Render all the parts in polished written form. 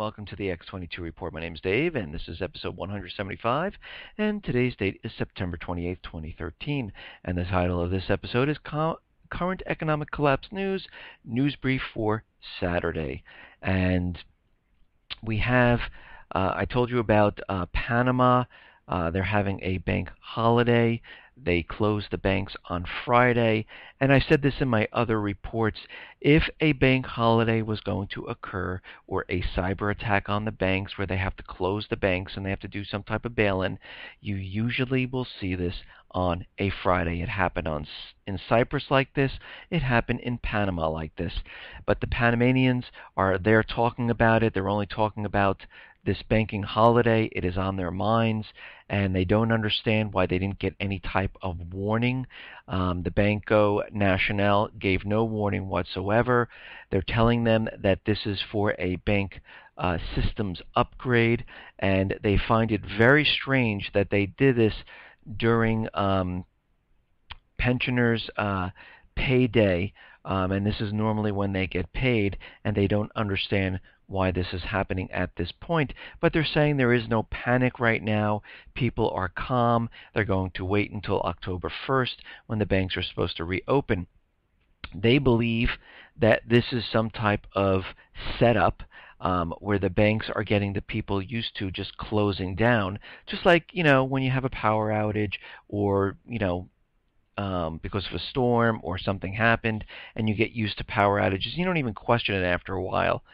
welcome to the X22 Report. My name is Dave, and this is episode 175, and today's date is September 28th, 2013, and the title of this episode is Current Economic Collapse News Brief for Saturday. And we have, I told you about Panama. They're having a bank holiday. They closed the banks on Friday, and I said this in my other reports. If a bank holiday was going to occur, or a cyber attack on the banks where they have to close the banks and they have to do some type of bail-in, you usually will see this on a Friday. It happened in Cyprus like this. It happened in Panama like this. But the Panamanians they're talking about it. They're only talking about this banking holiday. It is on their minds, and they don't understand why they didn't get any type of warning. The Banco Nacional gave no warning whatsoever. They're telling them that this is for a bank systems upgrade, and they find it very strange that they did this during pensioners' payday, and this is normally when they get paid, and they don't understand why this is happening at this point. But they're saying there is no panic right now. People are calm. They're going to wait until October 1st when the banks are supposed to reopen. They believe that this is some type of setup where the banks are getting the people used to just closing down, just like, when you have a power outage, or, because of a storm or something happened and you get used to power outages. You don't even question it after a while.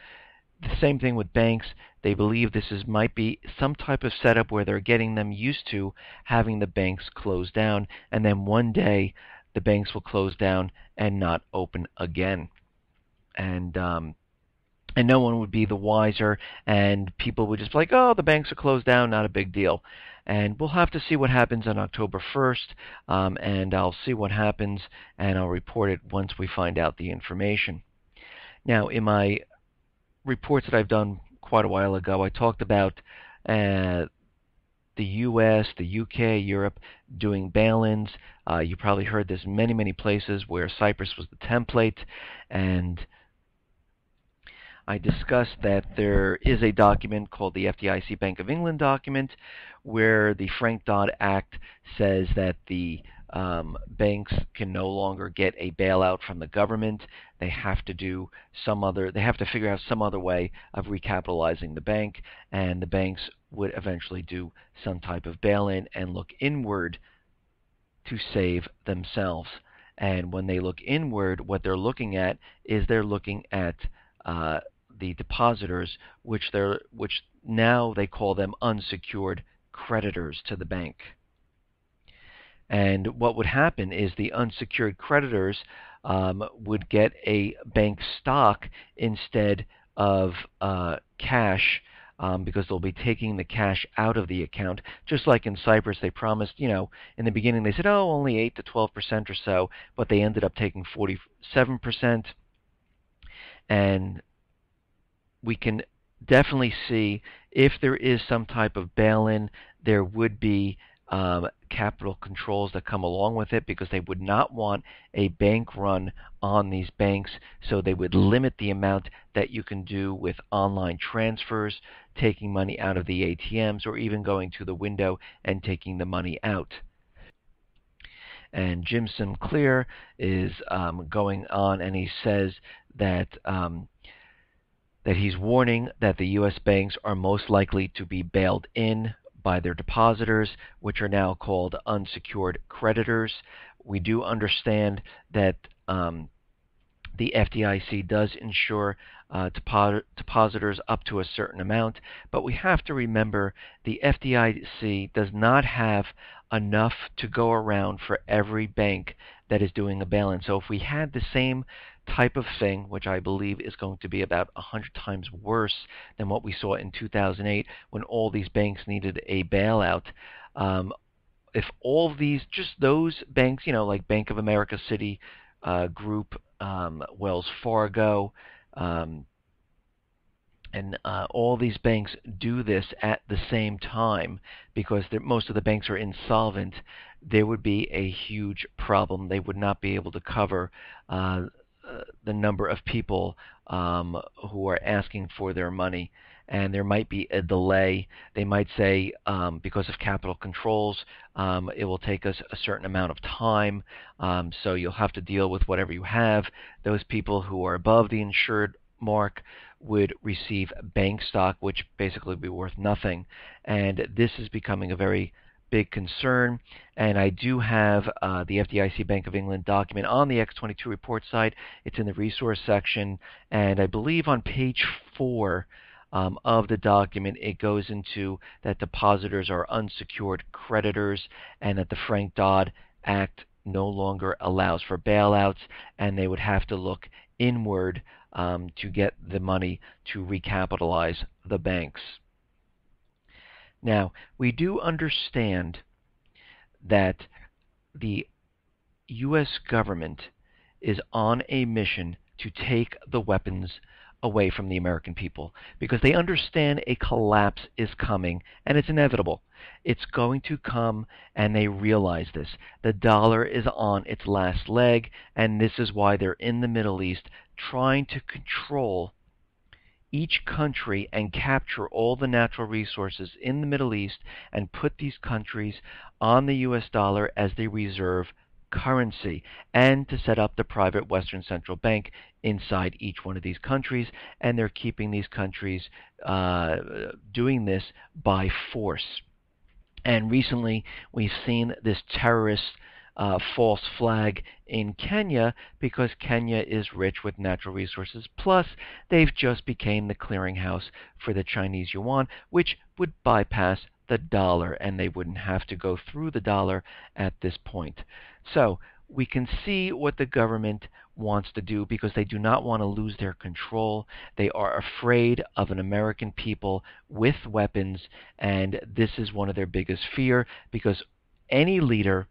The same thing with banks. They believe this might be some type of setup where they're getting them used to having the banks close down, and then one day the banks will close down and not open again. And no one would be the wiser, and people would just be like, oh, the banks are closed down, not a big deal. And we'll have to see what happens on October 1st, and I'll see what happens, and I'll report it once we find out the information. Now, in my reports that I've done quite a while ago, I talked about the U.S., the U.K., Europe doing bail-ins. You probably heard this many, many places where Cyprus was the template, and I discussed that there is a document called the FDIC Bank of England document where the Frank Dodd Act says that the banks can no longer get a bailout from the government. They have to figure out some other way of recapitalizing the bank, and the banks would eventually do some type of bail-in and look inward to save themselves. And when they look inward, what they're looking at is the depositors, which now they call them unsecured creditors to the bank. And what would happen is the unsecured creditors would get a bank stock instead of cash, because they'll be taking the cash out of the account. Just like in Cyprus, they promised, in the beginning they said, only 8 to 12% or so, but they ended up taking 47%. And we can definitely see if there is some type of bail-in, there would be capital controls that come along with it, because they would not want a bank run on these banks, so they would limit the amount that you can do with online transfers, taking money out of the ATMs, or even going to the window and taking the money out. And Jim Sinclair is going on, and he says that he's warning that the U.S. banks are most likely to be bailed in by their depositors, which are now called unsecured creditors. We do understand that the FDIC does insure depositors up to a certain amount, but we have to remember the FDIC does not have enough to go around for every bank that is doing a bail-in. So if we had the same type of thing, which I believe is going to be about 100 times worse than what we saw in 2008 when all these banks needed a bailout, if all of these, just those banks, like Bank of America, Citi Group, Wells Fargo, and all these banks do this at the same time, because most of the banks are insolvent, there would be a huge problem. They would not be able to cover the number of people who are asking for their money. and there might be a delay. They might say because of capital controls, it will take us a certain amount of time, so you'll have to deal with whatever you have. Those people who are above the insured mark would receive bank stock, which basically would be worth nothing. And this is becoming a very big concern. And I do have the FDIC Bank of England document on the X22 report site. It's in the resource section, and I believe on page 4 of the document, it goes into that depositors are unsecured creditors and that the Frank-Dodd Act no longer allows for bailouts, and they would have to look inward to get the money to recapitalize the banks. Now, we do understand that the U.S. government is on a mission to take the weapons away from the American people because they understand a collapse is coming and it's inevitable. It's going to come, and they realize this. The dollar is on its last leg, and this is why they're in the Middle East trying to control each country and capture all the natural resources in the Middle East and put these countries on the US dollar as the reserve currency, and to set up the private Western Central Bank inside each one of these countries. And they're keeping these countries doing this by force. And recently, we've seen this terrorist false flag in Kenya because Kenya is rich with natural resources. Plus, they've just became the clearinghouse for the Chinese yuan, which would bypass the dollar, and they wouldn't have to go through the dollar at this point. So we can see what the government wants to do because they do not want to lose their control. They are afraid of an American people with weapons, and this is one of their biggest fear because any leader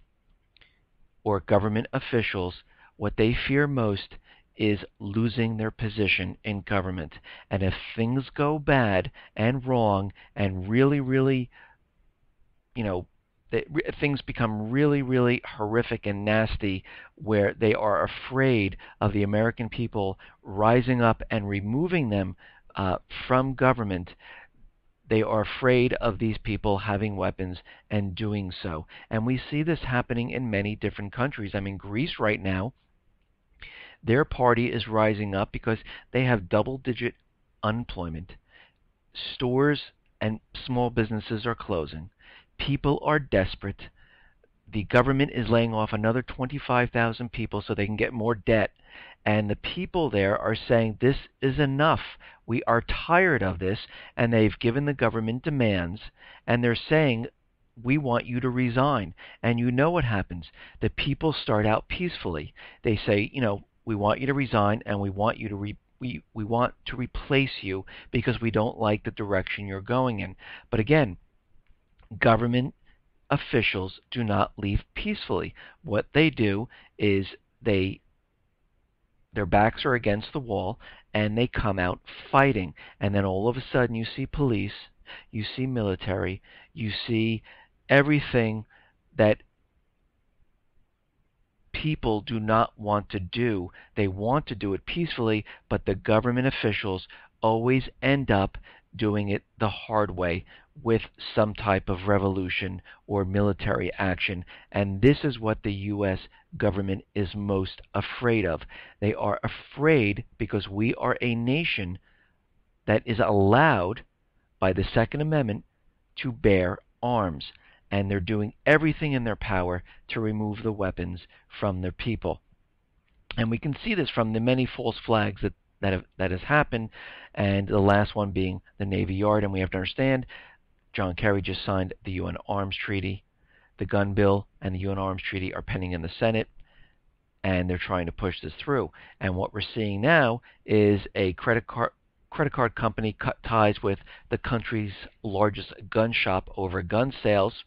or government officials, what they fear most is losing their position in government. And if things go bad and wrong and really, things become really horrific and nasty, where they are afraid of the American people rising up and removing them from government, they are afraid of these people having weapons and doing so. And we see this happening in many different countries. I mean, Greece right now, their party is rising up because they have double-digit unemployment. Stores and small businesses are closing. People are desperate. The government is laying off another 25,000 people so they can get more debt. And the people there are saying, this is enough. We are tired of this. And they've given the government demands. And they're saying, we want you to resign. And you know what happens. The people start out peacefully. They say, we want you to resign, and we want you to we want to replace you because we don't like the direction you're going in. But again, government officials do not leave peacefully. What they do is their backs are against the wall, and they come out fighting. And then all of a sudden you see police, you see military, you see everything that people do not want to do. They want to do it peacefully, but the government officials always end up doing it the hard way with some type of revolution or military action. And this is what the U.S. government is most afraid of. They are afraid because we are a nation that is allowed by the Second Amendment to bear arms. And they're doing everything in their power to remove the weapons from their people. And we can see this from the many false flags that has happened, and the last one being the Navy Yard. And we have to understand, John Kerry just signed the UN Arms Treaty. The gun bill and the UN Arms Treaty are pending in the Senate, and they're trying to push this through. And what we're seeing now is a credit card company cut ties with the country's largest gun shop over gun sales.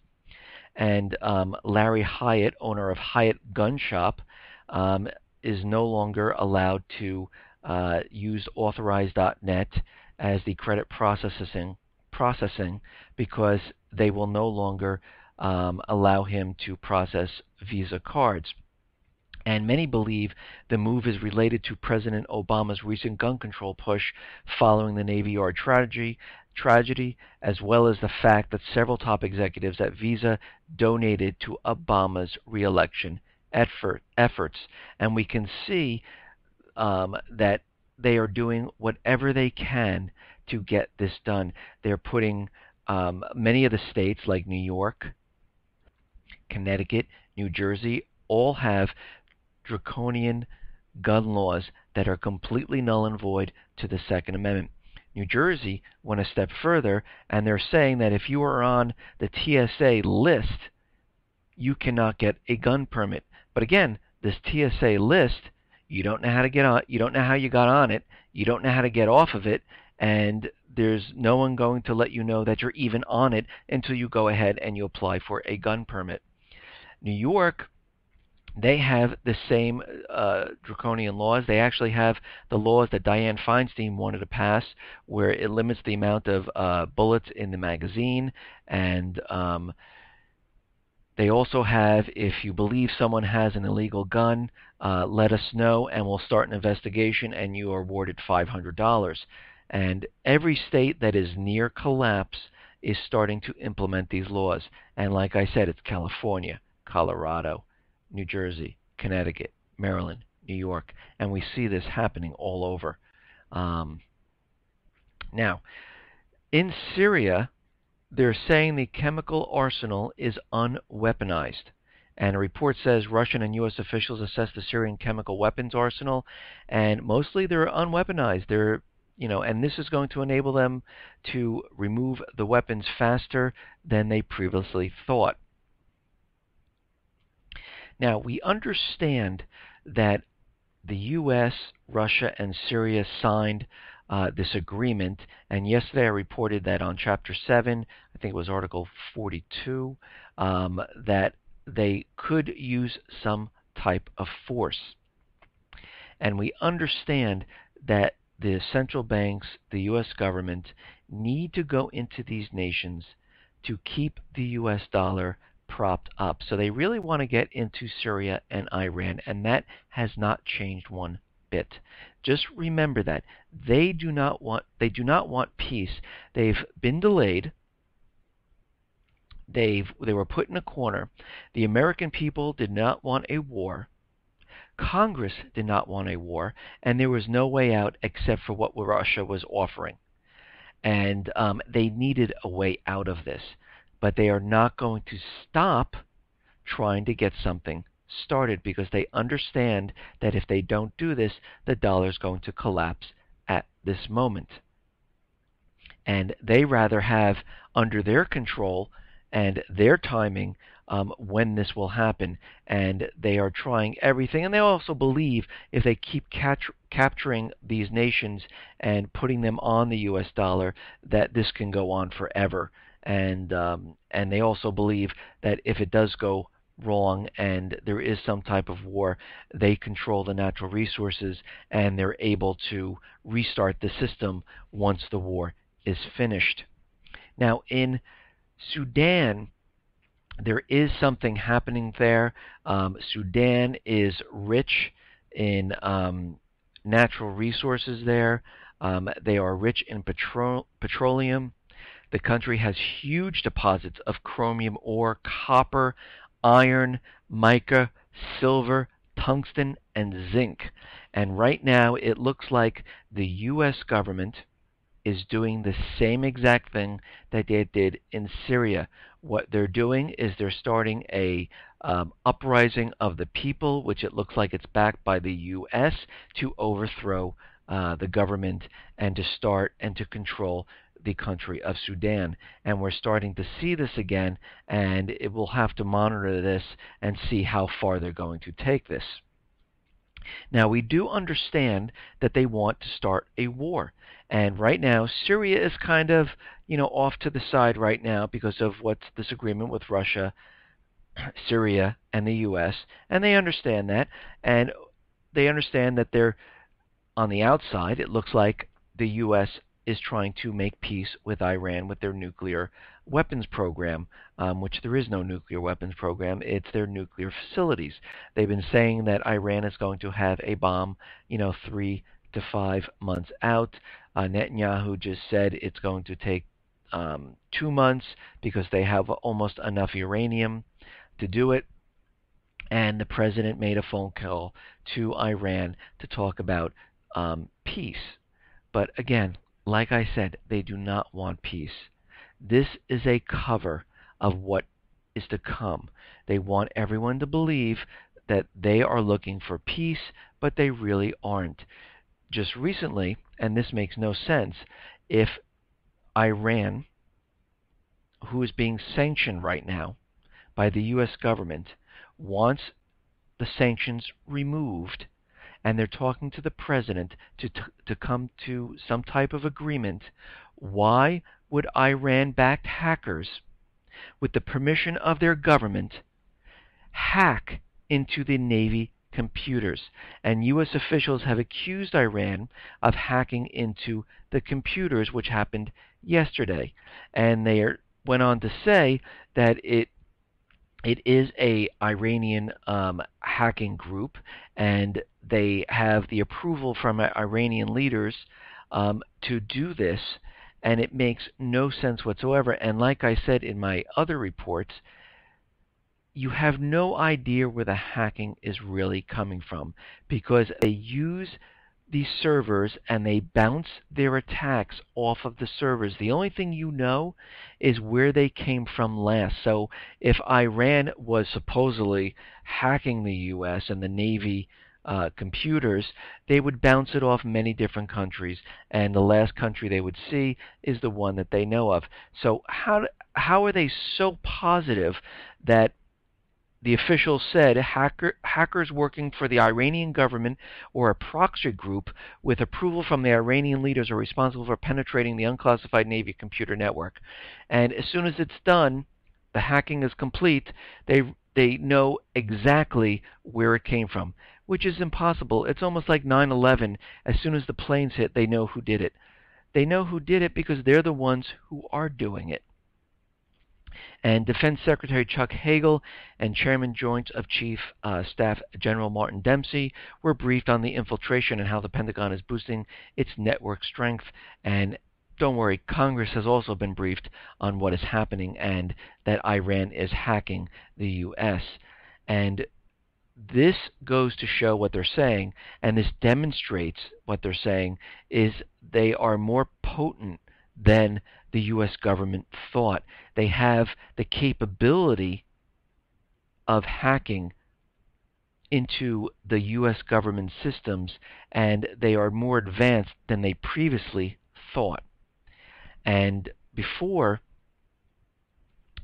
And Larry Hyatt, owner of Hyatt Gun Shop, is no longer allowed to use authorized.net as the credit processing because they will no longer allow him to process Visa cards. And many believe the move is related to President Obama's recent gun control push following the Navy Yard tragedy. tragedy, as well as the fact that several top executives at Visa donated to Obama's reelection efforts. And we can see that they are doing whatever they can to get this done. They're putting many of the states, like New York, Connecticut, New Jersey, all have draconian gun laws that are completely null and void to the Second Amendment. New Jersey went a step further, and they're saying that if you are on the TSA list, you cannot get a gun permit. But again, this TSA list, you don't know how to get on, you don't know how you got on it, you don't know how to get off of it, and there's no one going to let you know that you're even on it until you go ahead and you apply for a gun permit. New York, they have the same draconian laws. They actually have the laws that Dianne Feinstein wanted to pass, where it limits the amount of bullets in the magazine, and they also have, if you believe someone has an illegal gun, let us know and we'll start an investigation, and you are awarded $500. And every state that is near collapse is starting to implement these laws. And like I said, it's California, Colorado, New Jersey, Connecticut, Maryland, New York, and we see this happening all over. Now, in Syria, they're saying the chemical arsenal is unweaponized. And a report says Russian and U.S. officials assess the Syrian chemical weapons arsenal, and mostly they're unweaponized. And this is going to enable them to remove the weapons faster than they previously thought. Now, we understand that the U.S., Russia, and Syria signed this agreement, and yesterday I reported that on Chapter 7, I think it was Article 42, that they could use some type of force. And we understand that the central banks, the U.S. government, need to go into these nations to keep the U.S. dollar propped up. So they really want to get into Syria and Iran, and that has not changed one bit. Just remember that they do not want peace. They've been delayed. They were put in a corner. The American people did not want a war. Congress did not want a war, and there was no way out except for what Russia was offering. And they needed a way out of this. But they are not going to stop trying to get something started, because they understand that if they don't do this, the dollar is going to collapse at this moment. And they rather have under their control and their timing when this will happen. And they are trying everything. And they also believe if they keep capturing these nations and putting them on the U.S. dollar, that this can go on forever. And they also believe that if it does go wrong and there is some type of war, they control the natural resources and they're able to restart the system once the war is finished. Now, in Sudan, there is something happening there. Sudan is rich in natural resources there. They are rich in petroleum. The country has huge deposits of chromium ore, copper, iron, mica, silver, tungsten, and zinc. And right now it looks like the U.S. government is doing the same exact thing that they did in Syria. What they're doing is they're starting a uprising of the people, which it looks like it's backed by the U.S., to overthrow the government and to start and to control the country of Sudan. And we're starting to see this again, and it will have to monitor this and see how far they're going to take this. Now, we do understand that they want to start a war. And right now, Syria is kind of, off to the side right now because of what's this agreement with Russia, Syria, and the U.S. And they understand that. And they understand that they're on the outside. It looks like the U.S. is trying to make peace with Iran with their nuclear weapons program, which there is no nuclear weapons program. It's their nuclear facilities. They've been saying that Iran is going to have a bomb, 3 to 5 months out. Netanyahu just said it's going to take 2 months because they have almost enough uranium to do it. And the president made a phone call to Iran to talk about peace. But again, like I said, they do not want peace. This is a cover of what is to come. They want everyone to believe that they are looking for peace, but they really aren't. Just recently, and this makes no sense, if Iran, who is being sanctioned right now by the U.S. government, wants the sanctions removed, and they're talking to the president to come to some type of agreement, why would Iran-backed hackers, with the permission of their government, hack into the Navy computers? And U.S. officials have accused Iran of hacking into the computers, which happened yesterday. And they went on to say that it is a Iranian hacking group, and they have the approval from Iranian leaders to do this, and it makes no sense whatsoever. And like I said in my other reports, you have no idea where the hacking is really coming from, because they use these servers and they bounce their attacks off of the servers. The only thing you know is where they came from last. So if Iran was supposedly hacking the U.S. and the Navy computers, they would bounce it off many different countries, and the last country they would see is the one that they know of. So how are they so positive that the officials said hackers working for the Iranian government or a proxy group with approval from the Iranian leaders are responsible for penetrating the unclassified Navy computer network? And as soon as it's done, the hacking is complete, they know exactly where it came from, which is impossible. It's almost like 9/11. As soon as the planes hit, they know who did it. They know who did it because they're the ones who are doing it. And Defense Secretary Chuck Hagel and Chairman Joint of Chief Staff General Martin Dempsey were briefed on the infiltration and how the Pentagon is boosting its network strength. And don't worry, Congress has also been briefed on what is happening and that Iran is hacking the U.S. And this goes to show what they're saying, and this demonstrates what they're saying, is they are more potent than the U.S. government thought. They have the capability of hacking into the U.S. government systems, and they are more advanced than they previously thought. And before,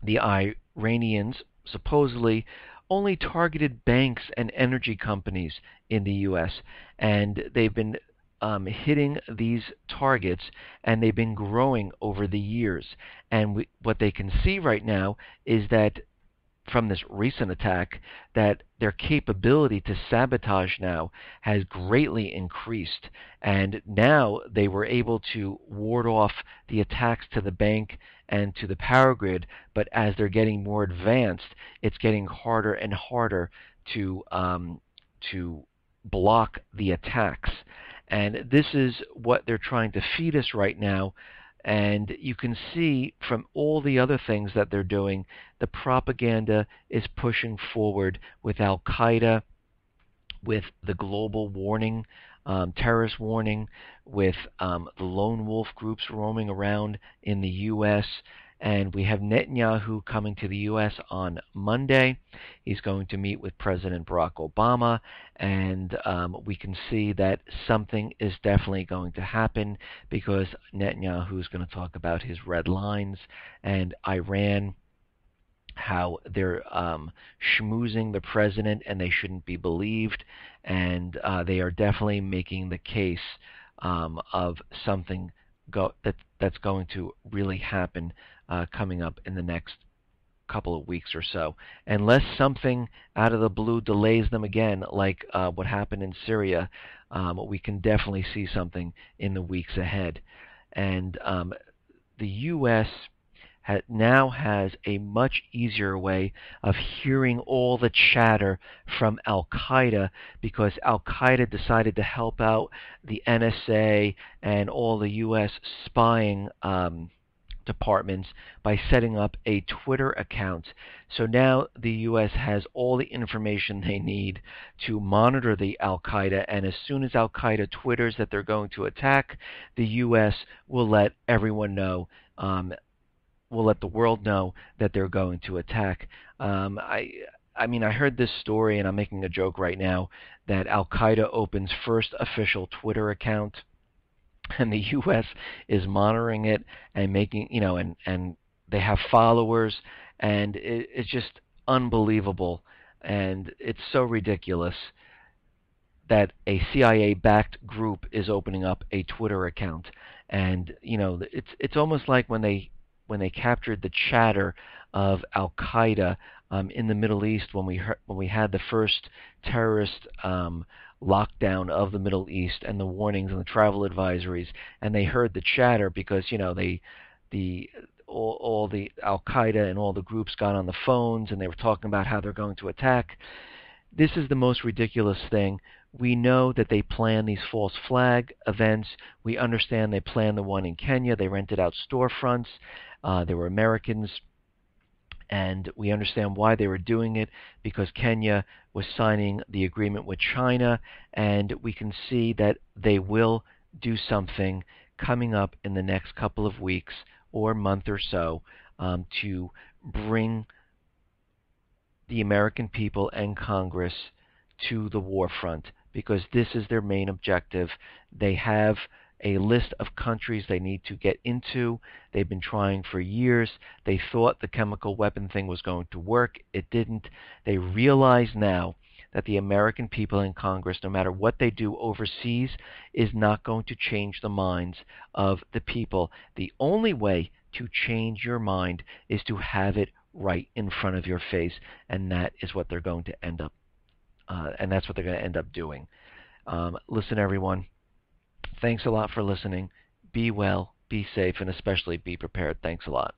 the Iranians supposedly only targeted banks and energy companies in the U.S., and they've been hitting these targets, and they've been growing over the years. And what they can see right now is that from this recent attack, that their capability to sabotage now has greatly increased. And now they were able to ward off the attacks to the bank and to the power grid, but as they're getting more advanced, it's getting harder and harder to block the attacks. And this is what they're trying to feed us right now. And you can see from all the other things that they're doing, the propaganda is pushing forward with Al-Qaeda, with the global warning, terrorist warning, with the lone wolf groups roaming around in the U.S., and we have Netanyahu coming to the U.S. on Monday. He's going to meet with President Barack Obama, and we can see that something is definitely going to happen, because Netanyahu is going to talk about his red lines and Iran, how they're schmoozing the president and they shouldn't be believed. And they are definitely making the case of something that's going to really happen coming up in the next couple of weeks or so, unless something out of the blue delays them again, like what happened in Syria. We can definitely see something in the weeks ahead. And the U.S. now has a much easier way of hearing all the chatter from Al Qaeda, because Al Qaeda decided to help out the NSA and all the U.S. spying departments by setting up a Twitter account. So now the U.S. has all the information they need to monitor the Al Qaeda, and as soon as Al Qaeda twitters that they're going to attack, the U.S. will let everyone know. Will let the world know that they're going to attack. I mean, I heard this story, and I'm making a joke right now, that Al Qaeda opens first official Twitter account, and the U.S. is monitoring it and making, and they have followers, and it's just unbelievable, and it's so ridiculous that a CIA-backed group is opening up a Twitter account, and it's almost like when they captured the chatter of Al Qaeda in the Middle East when we had the first terrorist lockdown of the Middle East and the warnings and the travel advisories, and they heard the chatter because all the Al Qaeda and all the groups got on the phones and they were talking about how they're going to attack. This is the most ridiculous thing. We know that they plan these false flag events. We understand they planned the one in Kenya. They rented out storefronts. There were Americans, and we understand why they were doing it, because Kenya was signing the agreement with China, and we can see that they will do something coming up in the next couple of weeks or month or so to bring the American people and Congress to the war front, because this is their main objective. They have a list of countries they need to get into. They've been trying for years. They thought the chemical weapon thing was going to work. It didn't. They realize now that the American people in Congress, no matter what they do overseas, is not going to change the minds of the people. The only way to change your mind is to have it right in front of your face, and that is what they're going to end up doing. Listen, everyone, thanks a lot for listening. Be well, be safe, and especially be prepared. Thanks a lot.